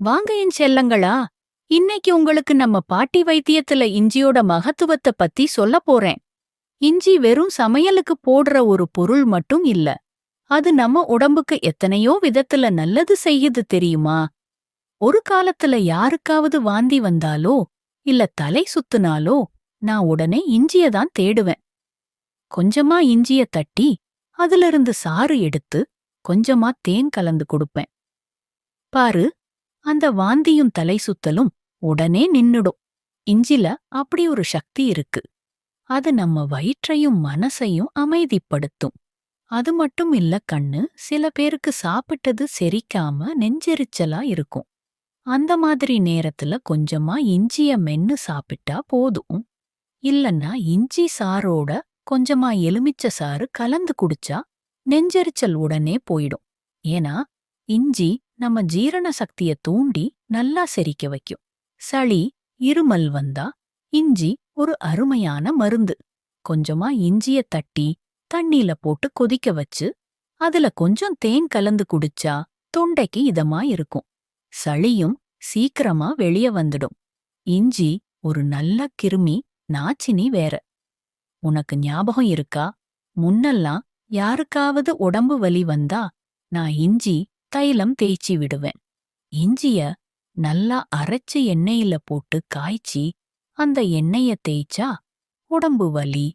வாங்க என் செல்லங்களா. இன்னைக்கு உங்களுக்கு நம்ம பாட்டி வைத்தியத்துல இஞ்சியோட மகத்துவத்தை பத்தி சொல்லப் போறேன். இஞ்சி வெறும் சமையலுக்கு போடுற ஒரு பொருள் மட்டும் இல்ல. அது நம்ம உடம்புக்கு எத்தனையோ விதத்துல நல்லது செய்யுது தெரியுமா? ஒரு காலத்துல யாருக்காவது வாந்தி வந்தாலோ இல்ல தலை சுத்துனாலோ நான் உடனே இஞ்சிய தான் தேடுவேன். கொஞ்சமா இஞ்சிய தட்டி அதிலிருந்து சாறு எடுத்து கொஞ்சமா தேன் கலந்து கொடுப்பேன். பாரு, அந்த வாந்தியும் தலை சுத்தலும் உடனே நின்னுடும். இஞ்சில அப்படி ஒரு சக்தி இருக்கு. அது நம்ம வயிற்றையும் மனசையும் அமைதிப்படுத்தும். அது மட்டும் இல்ல கண்ணு, சில பேருக்கு சாப்பிட்டது செரிக்காம நெஞ்செரிச்சலா இருக்கும். அந்த மாதிரி நேரத்துல கொஞ்சமா இஞ்சிய மென்னு சாப்பிட்டா போதும். இல்லன்னா இஞ்சி சாரோட கொஞ்சமா எலுமிச்சை சாறு கலந்து குடிச்சா நெஞ்செரிச்சல் உடனே போயிடும். ஏன்னா இஞ்சி நம்ம ஜீரண சக்திய தூண்டி நல்லா செரிக்க வைக்கும். சளி, இருமல் வந்தா இஞ்சி ஒரு அருமையான மருந்து. கொஞ்சமா இஞ்சிய தட்டி தண்ணில போட்டு கொதிக்க வச்சு அதுல கொஞ்சம் தேன் கலந்து குடிச்சா தொண்டைக்கு இதமா இருக்கும். சளியும் சீக்கிரமா வெளிய வந்துடும். இஞ்சி ஒரு நல்ல கிருமி நாச்சினி வேற. உனக்கு ஞாபகம் இருக்கா? முன்னெல்லாம் யாருக்காவது உடம்பு வலி வந்தா நான் இஞ்சி தைலம் தேய்ச்சி விடுவேன். இஞ்சிய நல்லா அரைச்சு எண்ணெயில போட்டு காய்ச்சி அந்த எண்ணெய தேய்ச்சா உடம்பு வலி,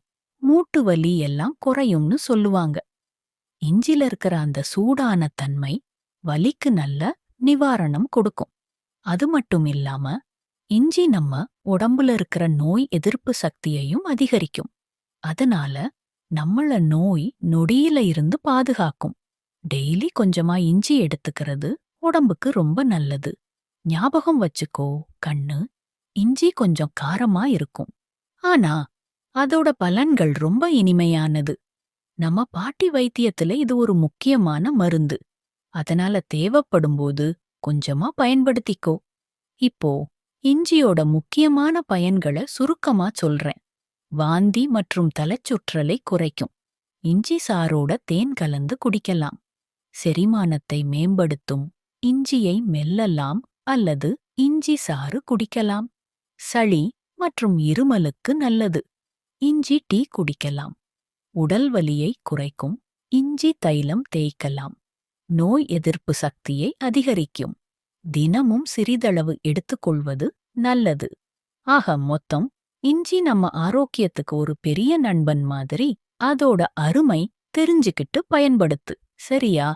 மூட்டு வலி எல்லாம் குறையும்னு சொல்லுவாங்க. இஞ்சில இருக்கிற அந்த சூடான தன்மை வலிக்கு நல்ல நிவாரணம் கொடுக்கும். அது மட்டும் இல்லாம இஞ்சி நம்ம உடம்புல இருக்கிற நோய் எதிர்ப்பு சக்தியையும் அதிகரிக்கும். அதனால நம்மள நோய் நொடியில இருந்து பாதுகாக்கும். டெய்லி கொஞ்சமா இஞ்சி எடுத்துக்கிறது உடம்புக்கு ரொம்ப நல்லது. ஞாபகம் வச்சுக்கோ கண்ணு, இஞ்சி கொஞ்சம் காரமா இருக்கும். ஆனா அதோட பலன்கள் ரொம்ப இனிமையானது. நம்ம பாட்டி வைத்தியத்துல இது ஒரு முக்கியமான மருந்து. அதனால தேவைப்படும்போது கொஞ்சமா பயன்படுத்திக்கோ. இப்போ இஞ்சியோட முக்கியமான பயன்களை சுருக்கமா சொல்றேன். வாந்தி மற்றும் தலைச்சுற்றலை குறைக்கும். இஞ்சி சாரோட தேன் கலந்து குடிக்கலாம். செரிமானத்தை மேம்படுத்தும். இஞ்சியை மெல்லலாம் அல்லது இஞ்சி சாறு குடிக்கலாம். சளி மற்றும் இருமலுக்கு நல்லது. இஞ்சி டீ குடிக்கலாம். உடல் வலியை குறைக்கும். இஞ்சி தைலம் தேய்க்கலாம். நோய் எதிர்ப்பு சக்தியை அதிகரிக்கும். தினமும் சிறிதளவு எடுத்துக்கொள்வது நல்லது. ஆக மொத்தம் இஞ்சி நம்ம ஆரோக்கியத்துக்கு ஒரு பெரிய நண்பன் மாதிரி. அதோட அருமை தெரிஞ்சுக்கிட்டு பயன்படுத்து. சரியா?